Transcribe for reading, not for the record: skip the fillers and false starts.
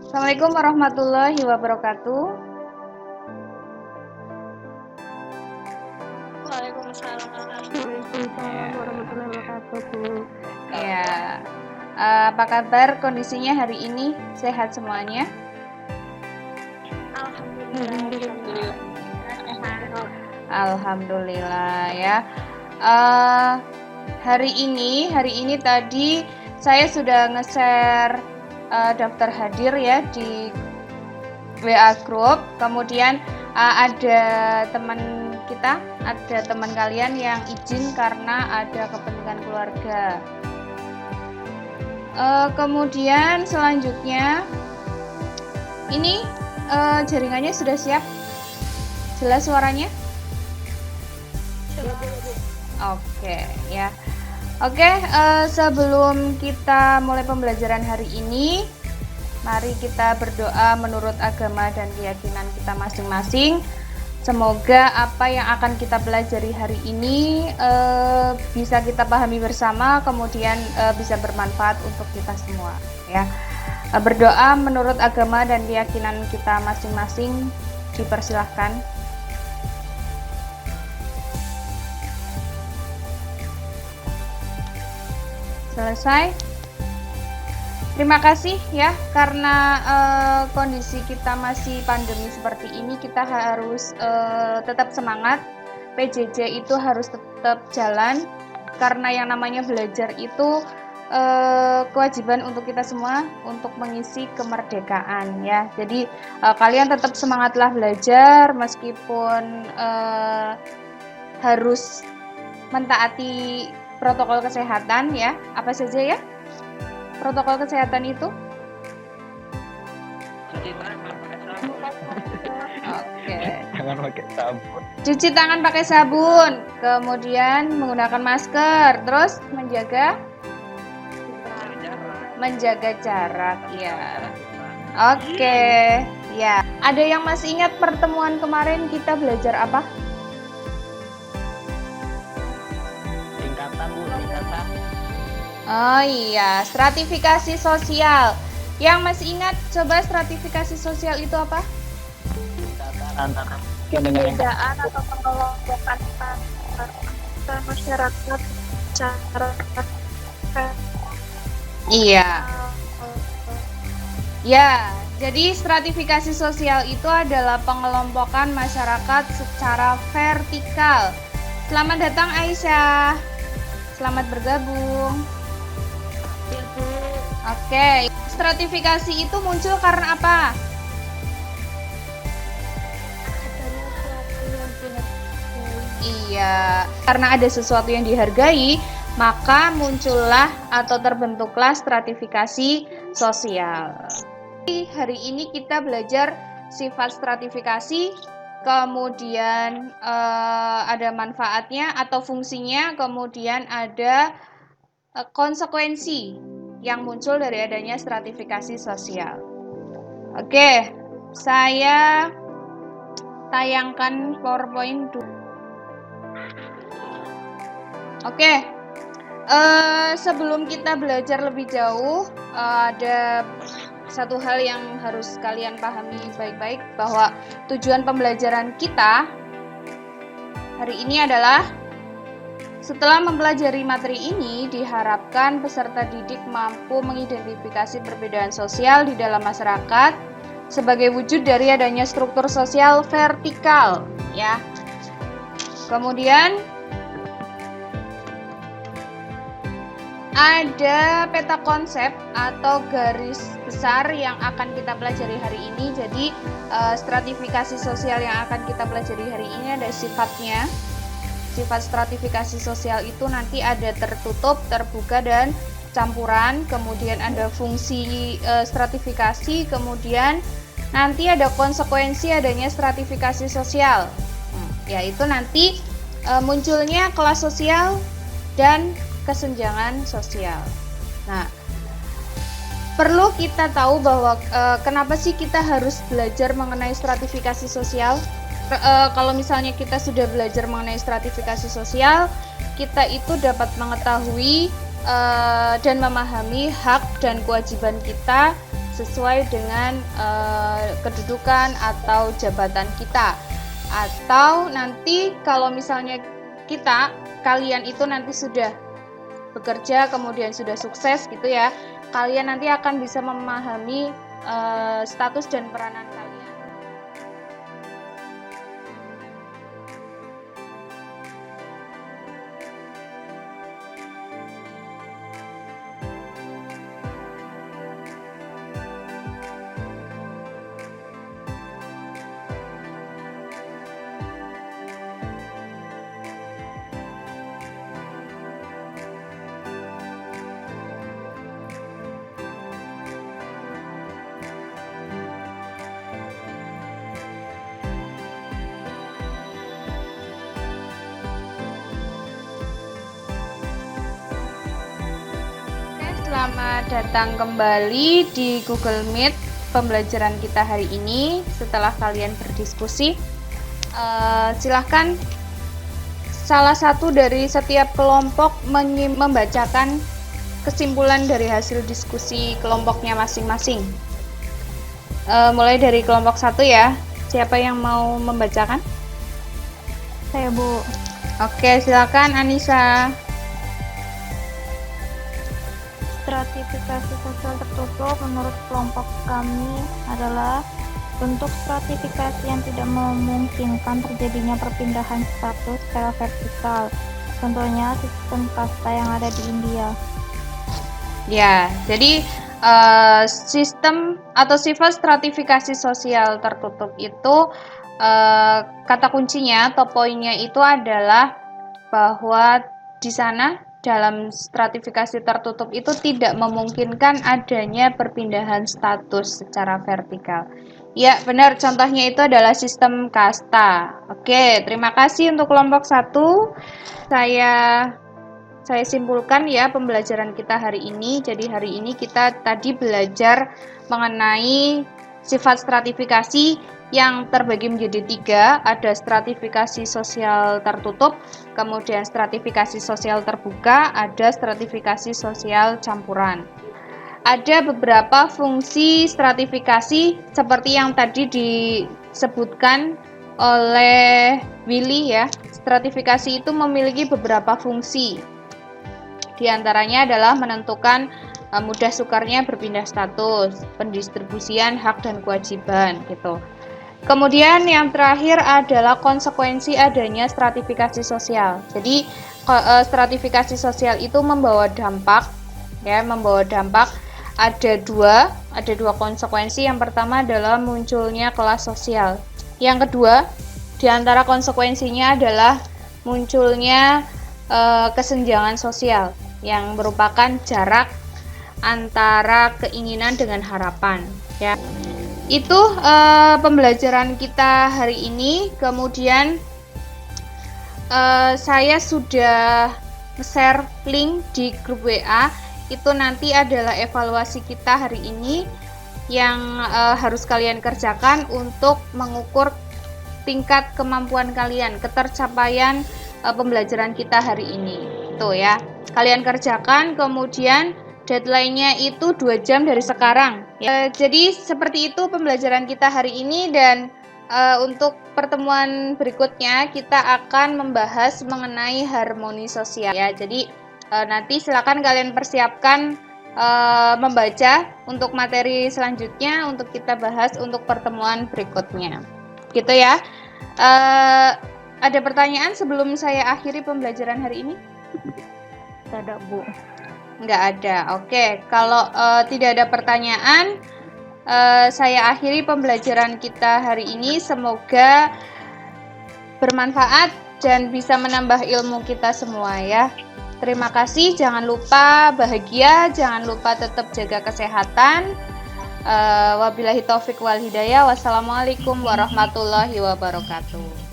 Assalamualaikum warahmatullahi wabarakatuh. Waalaikumsalam. Waalaikumsalam warahmatullahi wabarakatuh, Bu. Ya, apa kabar kondisinya hari ini? Sehat semuanya? Alhamdulillah. Alhamdulillah ya. Hari ini tadi saya sudah nge-share daftar hadir ya di WA Group. Kemudian ada teman kalian yang izin karena ada kepentingan keluarga. Kemudian selanjutnya ini jaringannya sudah siap? Jelas suaranya? Oke ya. Oke, sebelum kita mulai pembelajaran hari ini, mari kita berdoa menurut agama dan keyakinan kita masing-masing. Semoga apa yang akan kita pelajari hari ini bisa kita pahami bersama, kemudian bisa bermanfaat untuk kita semua ya. Berdoa menurut agama dan keyakinan kita masing-masing, dipersilahkan. Selesai. Terima kasih ya, karena kondisi kita masih pandemi seperti ini, kita harus tetap semangat. PJJ itu harus tetap jalan, karena yang namanya belajar itu kewajiban untuk kita semua untuk mengisi kemerdekaan ya. Jadi kalian tetap semangatlah belajar, meskipun harus mentaati protokol kesehatan ya. Apa saja ya protokol kesehatan itu? Oke. Jangan pakai sabun. Cuci tangan pakai sabun, kemudian menggunakan masker, terus menjaga jarak ya. Oke. Ya. Ada yang masih ingat pertemuan kemarin kita belajar apa? Tingkatan. Oh iya, stratifikasi sosial. Yang masih ingat, coba stratifikasi sosial itu apa? Antara Perbedaan atau pengelompokan antar masyarakat secara Iya. Ya, jadi stratifikasi sosial itu adalah pengelompokan masyarakat secara vertikal. Selamat datang Aisyah. Selamat bergabung. Oke, stratifikasi itu muncul karena apa? Iya, karena ada sesuatu yang dihargai, maka muncullah atau terbentuklah stratifikasi sosial. Hari ini kita belajar sifat stratifikasi, kemudian ada manfaatnya atau fungsinya, kemudian ada konsekuensi yang muncul dari adanya stratifikasi sosial. Oke, saya tayangkan PowerPoint dulu. Oke, sebelum kita belajar lebih jauh, ada satu hal yang harus kalian pahami baik-baik, bahwa tujuan pembelajaran kita hari ini adalah setelah mempelajari materi ini, diharapkan peserta didik mampu mengidentifikasi perbedaan sosial di dalam masyarakat sebagai wujud dari adanya struktur sosial vertikal, ya. Kemudian ada peta konsep atau garis besar yang akan kita pelajari hari ini. Jadi stratifikasi sosial yang akan kita pelajari hari ini ada sifatnya. Sifat stratifikasi sosial itu nanti ada tertutup, terbuka, dan campuran. Kemudian ada fungsi stratifikasi. Kemudian nanti ada konsekuensi adanya stratifikasi sosial, yaitu nanti munculnya kelas sosial dan kesenjangan sosial. Nah, perlu kita tahu bahwa kenapa sih kita harus belajar mengenai stratifikasi sosial. Kalau misalnya kita sudah belajar mengenai stratifikasi sosial, kita itu dapat mengetahui dan memahami hak dan kewajiban kita sesuai dengan kedudukan atau jabatan kita. Atau nanti kalau misalnya kalian itu nanti sudah bekerja kemudian sudah sukses gitu ya, kalian nanti akan bisa memahami status dan peranan kalian. Selamat datang kembali di Google Meet pembelajaran kita hari ini. Setelah kalian berdiskusi, silahkan salah satu dari setiap kelompok membacakan kesimpulan dari hasil diskusi kelompoknya masing-masing. Mulai dari kelompok 1 ya. Siapa yang mau membacakan? Saya, Bu. Oke, silakan Anissa. Stratifikasi sosial tertutup menurut kelompok kami adalah bentuk stratifikasi yang tidak memungkinkan terjadinya perpindahan status secara vertikal. Contohnya sistem kasta yang ada di India. Ya, jadi sistem atau sifat stratifikasi sosial tertutup itu kata kuncinya atau poinnya itu adalah bahwa di sana dalam stratifikasi tertutup itu tidak memungkinkan adanya perpindahan status secara vertikal. Ya, benar, contohnya itu adalah sistem kasta. Oke, terima kasih untuk kelompok 1. Saya simpulkan ya pembelajaran kita hari ini. Jadi hari ini kita tadi belajar mengenai sifat stratifikasi yang terbagi menjadi 3, ada stratifikasi sosial tertutup, kemudian stratifikasi sosial terbuka, ada stratifikasi sosial campuran. Ada beberapa fungsi stratifikasi seperti yang tadi disebutkan oleh Willy ya. Stratifikasi itu memiliki beberapa fungsi. Di antaranya adalah menentukan mudah sukarnya berpindah status, pendistribusian hak dan kewajiban gitu. Kemudian yang terakhir adalah konsekuensi adanya stratifikasi sosial. Jadi stratifikasi sosial itu membawa dampak ya, ada dua konsekuensi. Yang pertama adalah munculnya kelas sosial. Yang kedua, di antara konsekuensinya adalah munculnya kesenjangan sosial yang merupakan jarak antara keinginan dengan harapan ya. Itu pembelajaran kita hari ini. Kemudian saya sudah share link di grup WA. Itu nanti adalah evaluasi kita hari ini yang harus kalian kerjakan untuk mengukur tingkat kemampuan kalian, ketercapaian pembelajaran kita hari ini. Tuh ya, kalian kerjakan, kemudian deadline-nya itu 2 jam dari sekarang. Jadi seperti itu pembelajaran kita hari ini, dan untuk pertemuan berikutnya kita akan membahas mengenai harmoni sosial ya. Jadi nanti silakan kalian persiapkan membaca untuk materi selanjutnya untuk kita bahas untuk pertemuan berikutnya. Gitu ya. Ada pertanyaan sebelum saya akhiri pembelajaran hari ini? Tidak, Bu. Nggak ada. Oke, kalau tidak ada pertanyaan, saya akhiri pembelajaran kita hari ini. Semoga bermanfaat dan bisa menambah ilmu kita semua ya. Terima kasih, jangan lupa bahagia, jangan lupa tetap jaga kesehatan. Wabillahi taufik wal hidayah. Wassalamualaikum warahmatullahi wabarakatuh.